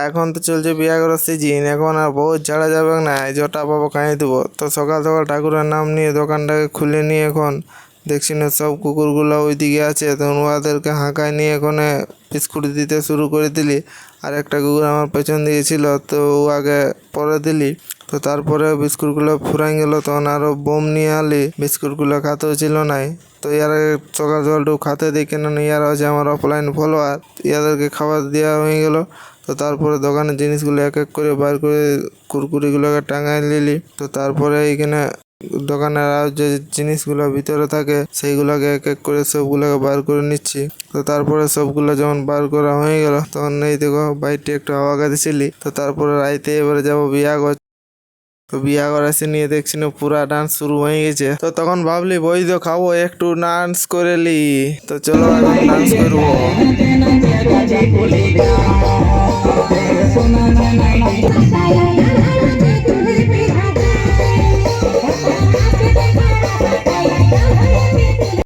এখন তো চলছে বিয়া করার সিজন, এখন আর বহুত ছাড়া যাবে না, জটা পাবো খাইয়ে দেবো। তো সকাল সকাল ঠাকুরের নাম নিয়ে দোকানটাকে খুলে নিয়ে এখন দেখছি না সব কুকুরগুলো ওইদিকে আছে, তখন ওদেরকে হাঁকায় নিয়ে এখানে বিস্কুট দিতে শুরু করে দিলি। আর একটা কুকুর আমার পেছন দিকে ছিল, তো ও আগে পরে দিলি। তো তারপরে বিস্কুটগুলো ফুরাই গেল, তখন আরও বোম নিয়ে আলি, বিস্কুটগুলো খাতেও ছিল নাই। তো ইয়ার সকাল সকালটু খাতে দিই, কেন ইয়ারা হচ্ছে আমার অফলাইন ফলোয়ার, ইয়াদেরকে খাবার দেওয়া হয়ে গেল। তো তারপরে দোকানের জিনিসগুলো এক এক করে বার করে কুরকুরিগুলোকে টাঙায় নিলি। তো তারপরে এইখানে দোকানের আর যে জিনিসগুলো ভিতরে থাকে সেইগুলোকে এক এক করে সবগুলোকে বার করে নিচ্ছি। তো তারপরে সবগুলো যখন বার করা হয়ে গেল, তখন এই দেখো বাইকটি একটু হাওয়া দিছিলি। তো তারপরে রাইতে এবারে যাবো বিয়া ঘর। তো বিয়া ঘর এসে নিয়ে দেখছি না পুরা ডান্স শুরু হয়ে গেছে। তো তখন ভাবলি বই তো খাবো, একটু ডান্স করে লি। তো চলো এখন ডান্স করবো।